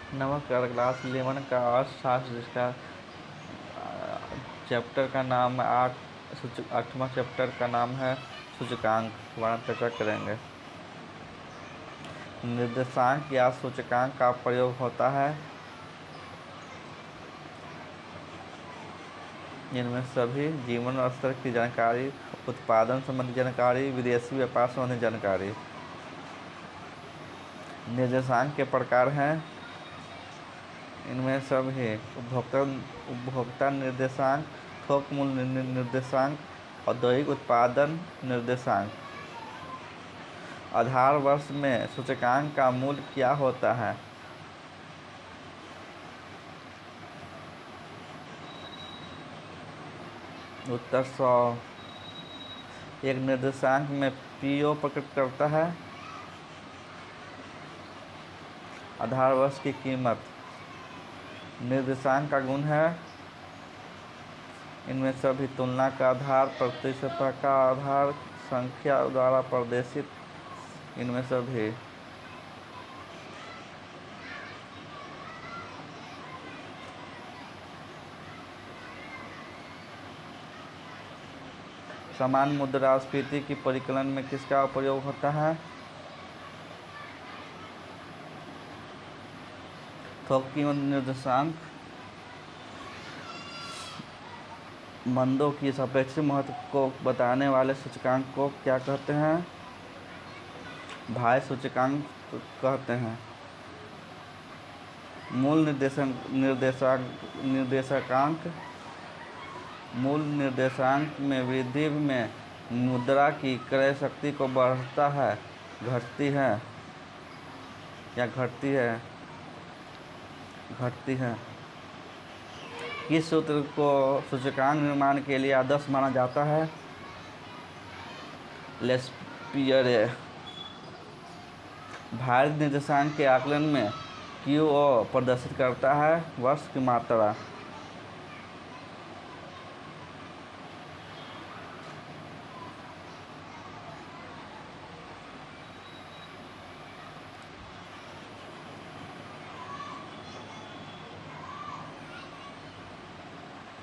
नमक का glass, lemon का अर्थशास्त्र जिसका चैप्टर का नाम है 8वां चैप्टर का नाम है सूचकांक, दोबारा चर्चा करेंगे। निर्देशांक या सूचकांक का प्रयोग होता है इनमें सभी जीवन स्तर की जानकारी, उत्पादन संबंधी जानकारी, विदेशी व्यापार संबंधी जानकारी। निर्देशांक के प्रकार हैं इनमें सभी उपभोक्ता निर्देशांक, थोक मूल्य निर्देशांक, औद्योगिक उत्पादन निर्देशांक। आधार वर्ष में सूचकांक का मूल्य क्या होता है? उत्तर 100। एक निर्देशांक में पीओ प्रकट करता है आधार वर्ष की कीमत। निर्देशांक का गुण है इनमें सभी तुलना का आधार, प्रतिस्पर्धा का आधार, संख्या द्वारा प्रदर्शित, इनमें सभी। समान मुद्रास्फीति की परिकलन में किसका प्रयोग होता है? थोक कीमत निर्देशांक। मंदों की सापेक्षिक महत्व को बताने वाले सूचकांक को क्या कहते हैं? भाज्य सूचकांक कहते हैं। मूल निर्देशांक में वृद्धि में मुद्रा की क्रय शक्ति को बढ़ता है, घटती है या घटती है। किस सूत्र को सूचकांक निर्माण के लिए आदर्श माना जाता है? लेस्पियरे। भारित निर्देशांक के आकलन में क्यूओ प्रदर्शित करता है वर्ष की मात्रा।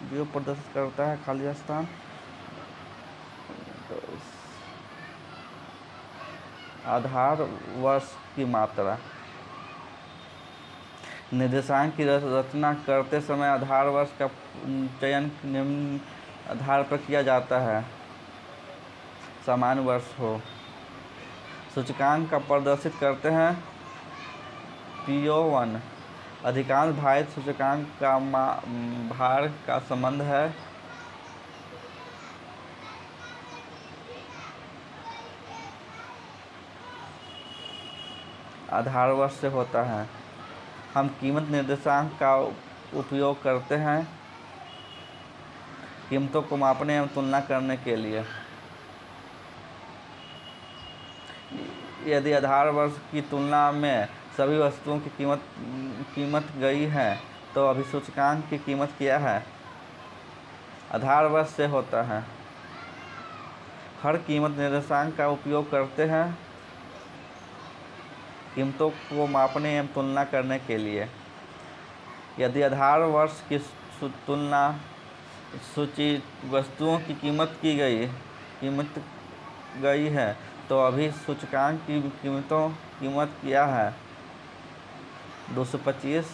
जो प्रदर्शित करता है खाली स्थान। आधार वर्ष की मात्रा। निर्देशांक की रचना करते समय आधार वर्ष का चयन निम्न आधार पर किया जाता है। सामान्य वर्ष हो। सूचकांक का प्रदर्शित करते हैं PO1। अधिकांश भारित सूचकांक का भार का संबंध है आधार वर्ष से होता है। हम कीमत निर्देशांक का उपयोग करते हैं कीमतों को मापने एवं तुलना करने के लिए। यदि आधार वर्ष की तुलना में सभी वस्तुओं की कीमत गई है तो अभी सूचकांक की कीमत क्या है? आधार वर्ष से होता है। हर कीमत निर्देशांक का उपयोग करते हैं कीमतों को मापने एवं तुलना करने के लिए। यदि आधार वर्ष की तुलना सूची वस्तुओं की कीमत गई है तो अभी सूचकांक की कीमत क्या है? 225।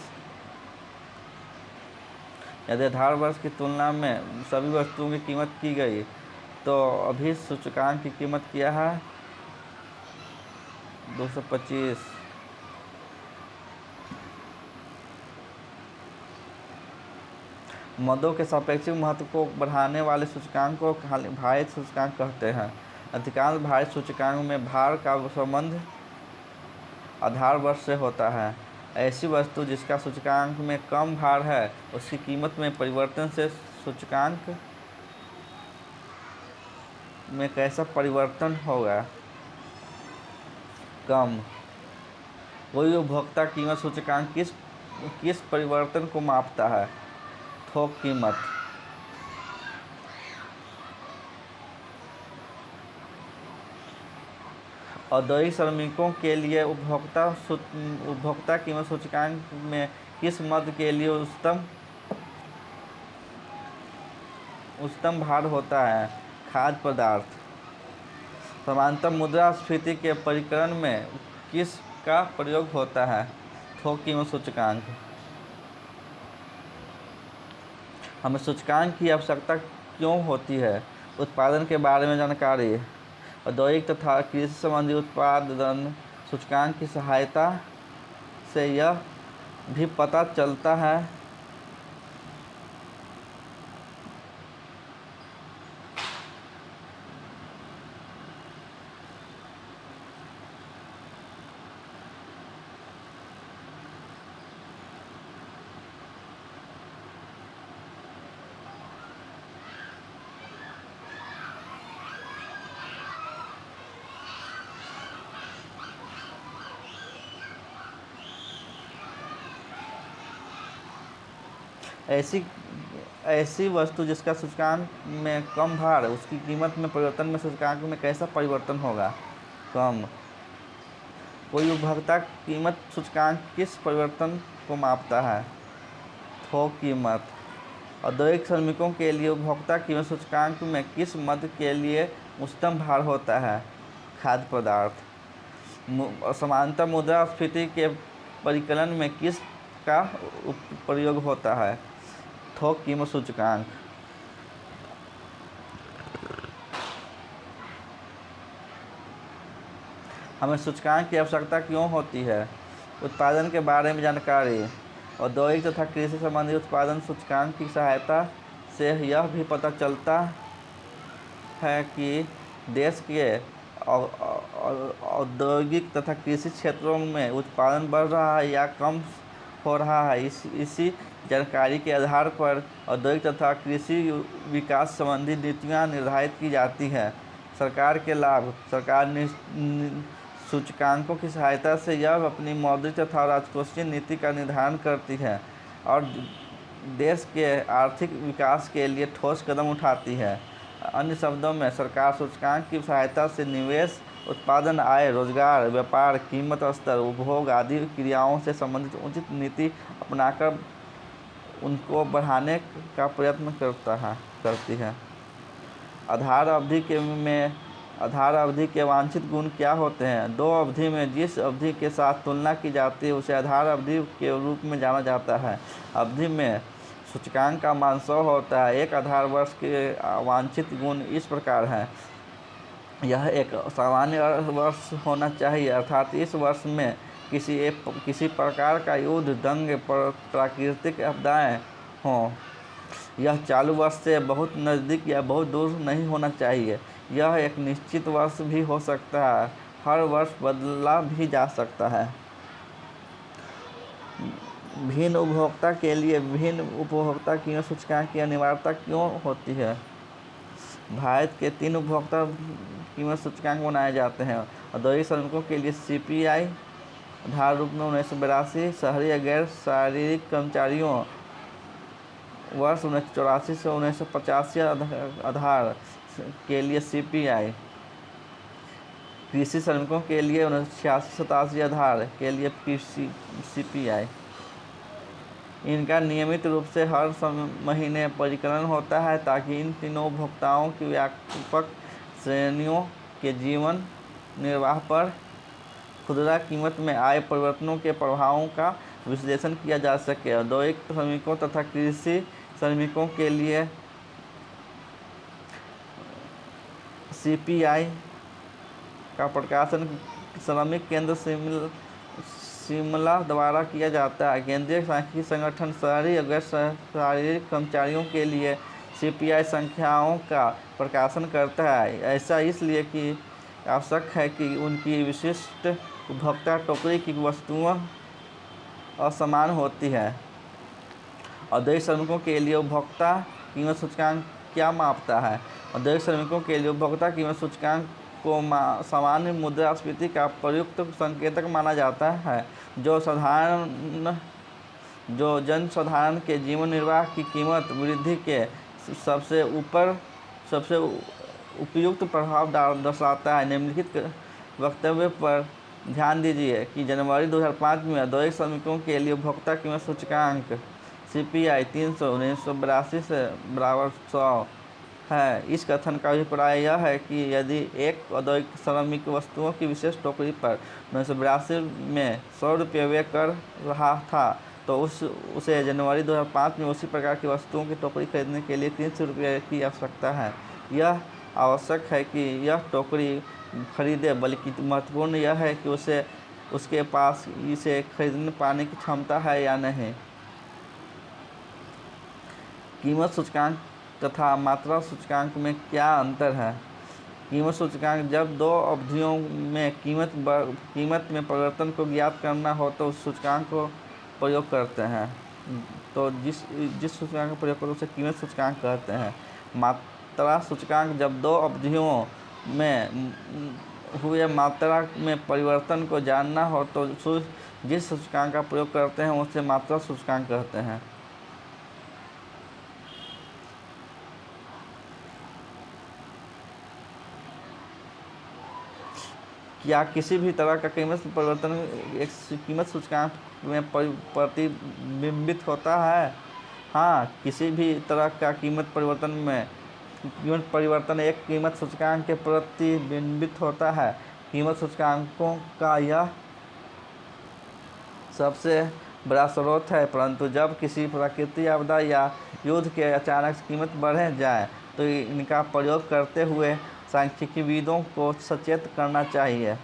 यदि आधार वर्ष की तुलना में सभी वस्तुओं की कीमत की गई तो अभी सूचकांक की कीमत क्या है? 225। मदों के सापेक्षिक महत्व को बढ़ाने वाले सूचकांक को भारित सूचकांक कहते हैं। अधिकांश भारित सूचकांक में भार का संबंध आधार वर्ष से होता है। ऐसी वस्तु जिसका सूचकांक में कम भार है उसकी कीमत में परिवर्तन से सूचकांक में कैसा परिवर्तन होगा? कम। कोई उपभोक्ता कीमत सूचकांक किस परिवर्तन को मापता है? थोक कीमत। औद्योगिक श्रमिकों के लिए उपभोक्ता कीमत सूचकांक में किस मद के लिए उच्चतम भार होता है? खाद्य पदार्थ। समांतर मुद्रास्फीति के परिकलन में किस का प्रयोग होता है? थोक कीमत सूचकांक। हमें सूचकांक की आवश्यकता क्यों होती है? उत्पादन के बारे में जानकारी। औद्योगिक तथा कृषि संबंधी उत्पादन सूचकांक की सहायता से यह भी पता चलता है ऐसी वस्तु जिसका सूचकांक में कम भार, उसकी कीमत में परिवर्तन में सूचकांक में कैसा परिवर्तन होगा? कम। कोई उपभोक्ता कीमत सूचकांक किस परिवर्तन को मापता है? थोक कीमत। औद्योगिक श्रमिकों के लिए उपभोक्ता कीमत सूचकांक में किस मद के लिए उच्चतम भार होता है? खाद्य पदार्थ। समांतर मुद्रास्फीति के परिकलन में किस का प्रयोग होता है? थोक कीमत सूचकांक। हमें सूचकांक की आवश्यकता क्यों होती है? उत्पादन के बारे में जानकारी। औद्योगिक तथा कृषि संबंधी उत्पादन सूचकांक की सहायता से यह भी पता चलता है कि देश के औद्योगिक तथा कृषि क्षेत्रों में उत्पादन बढ़ रहा है या कम हो रहा है। इसी जानकारी के आधार पर औद्योगिक तथा कृषि विकास संबंधी नीतियाँ निर्धारित की जाती हैं। सरकार के लाभ। सरकार सूचकांकों की सहायता से यह अपनी मौद्रिक तथा राजकोषीय नीति का निर्धारण करती है और देश के आर्थिक विकास के लिए ठोस कदम उठाती है। अन्य शब्दों में, सरकार सूचकांक की सहायता से निवेश, उत्पादन, आय, रोजगार, व्यापार, कीमत स्तर, उपभोग आदि क्रियाओं से संबंधित उचित नीति अपनाकर उनको बढ़ाने का प्रयत्न करती है। आधार अवधि के वांछित गुण क्या होते हैं? दो अवधि में जिस अवधि के साथ तुलना की जाती है उसे आधार अवधि के रूप में जाना जाता है। अवधि में सूचकांक का मान 100 होता है। एक आधार वर्ष के वांछित गुण इस प्रकार हैं। यह एक सामान्य वर्ष होना चाहिए, अर्थात इस वर्ष में किसी प्रकार का युद्ध, दंगे, प्राकृतिक आपदाएं हों। यह चालू वर्ष से बहुत नज़दीक या बहुत दूर नहीं होना चाहिए। यह एक निश्चित वर्ष भी हो सकता है, हर वर्ष बदला भी जा सकता है। भिन्न उपभोक्ता के लिए भिन्न उपभोक्ता कीमत सूचकांक की अनिवार्यता क्यों होती है? भारत के 3 उपभोक्ता कीमत सूचकांक बनाए जाते हैं। औद्योगिक श्रमिकों के लिए CPI आधार रूप में 1982, शहरी गैर शारीरिक कर्मचारियों वर्ष 1984 से 1985 आधार के लिए CPI, कृषि श्रमिकों के लिए 1986-87 आधार के लिए CPI। इनका नियमित रूप से हर महीने परिकलन होता है ताकि इन तीनों उपभोक्ताओं की व्यापक श्रेणियों के जीवन निर्वाह पर खुदरा कीमत में आए परिवर्तनों के प्रभावों का विश्लेषण किया जा सके। औद्योगिक श्रमिकों तथा कृषि श्रमिकों के लिए CPI का प्रकाशन श्रमिक केंद्र शिमला द्वारा किया जाता है। केंद्रीय सांख्यिकी संगठन शहरी और गैर शारीरिक कर्मचारियों के लिए CPI संख्याओं का प्रकाशन करता है। ऐसा इसलिए कि आवश्यक है कि उनकी विशिष्ट उपभोक्ता टोकरी की वस्तुएं असमान होती है। औद्योगिक श्रमिकों के लिए उपभोक्ता कीमत सूचकांक क्या मापता है? औद्योगिक श्रमिकों के लिए उपभोक्ता कीमत सूचकांक को सामान्य मुद्रास्फीति का प्रयुक्त संकेतक माना जाता है, जो जनसाधारण के जीवन निर्वाह की कीमत वृद्धि के सबसे उपयुक्त प्रभाव दर्शाता है। वक्तव्य पर ध्यान दीजिए कि जनवरी 2005 में औद्योगिक श्रमिकों के लिए उपभोक्ता कीमत सूचकांक CPI 300 1982 से बराबर 100 है। इस कथन का अभिप्राय यह है कि यदि एक औद्योगिक श्रमिक वस्तुओं की विशेष टोकरी पर 1982 में 100 रुपये व्यय कर रहा था तो उसे जनवरी 2005 में उसी प्रकार की वस्तुओं की टोकरी खरीदने के लिए 300 रुपये की आवश्यकता है। यह आवश्यक है कि यह टोकरी खरीदे, बल्कि महत्वपूर्ण यह है कि उसके पास इसे खरीदने पाने की क्षमता है या नहीं। कीमत सूचकांक तथा मात्रा सूचकांक में क्या अंतर है? कीमत सूचकांक जब दो अवधियों में कीमत में परिवर्तन को ज्ञात करना हो तो उस सूचकांक को प्रयोग करते हैं। तो जिस सूचकांक का प्रयोग करते हैं उसे कीमत सूचकांक कहते हैं। मात्रा सूचकांक जब दो अवधियों में हुए मात्रा में परिवर्तन को जानना हो तो जिस सूचकांक का प्रयोग करते हैं उसे मात्रा सूचकांक कहते हैं। क्या किसी भी तरह का कीमत परिवर्तन एक कीमत सूचकांक में प्रतिबिंबित होता है? हाँ, किसी भी तरह का कीमत परिवर्तन एक कीमत सूचकांक के प्रतिबिंबित होता है। कीमत सूचकांकों का यह सबसे बड़ा स्रोत है, परंतु जब किसी प्राकृतिक आपदा या युद्ध के अचानक कीमत बढ़ जाए तो इनका प्रयोग करते हुए सांख्यिकीविदों को सचेत करना चाहिए।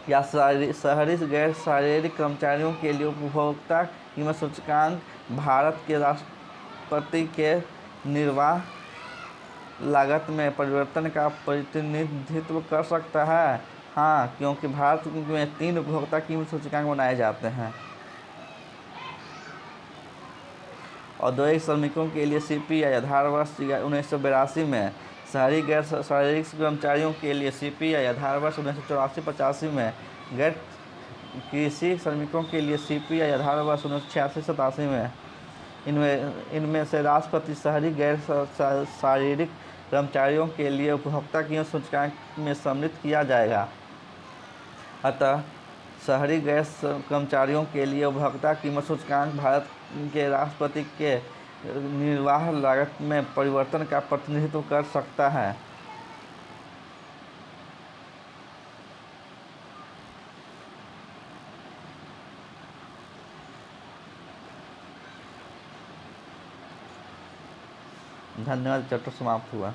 या शहरी गैर शारीरिक कर्मचारियों के लिए उपभोक्ता कीमत सूचकांक भारत के राष्ट्रपति के निर्वाह लागत में परिवर्तन का प्रतिनिधित्व कर सकता है। हाँ, क्योंकि भारत में 3 उपभोक्ता कीमत सूचकांक बनाए जाते हैं। औद्योगिक श्रमिकों के लिए CPI आधार वर्ष 1982 में, शहरी गैर शारीरिक कर्मचारियों के लिए CPI आधार वर्ष 1984-85 में, गैर कृषि श्रमिकों के लिए CPI आधार वर्ष 1986-87 में। इनमें से राष्ट्रपति शहरी गैर शारीरिक कर्मचारियों के लिए उपभोक्ता कीमत सूचकांक में सम्मिलित किया जाएगा। अतः शहरी गैर कर्मचारियों के लिए उपभोक्ता कीमत सूचकांक भारत के राष्ट्रपति के निर्वाह लागत में परिवर्तन का प्रतिनिधित्व कर सकता है। धन्यवाद। चैप्टर समाप्त हुआ।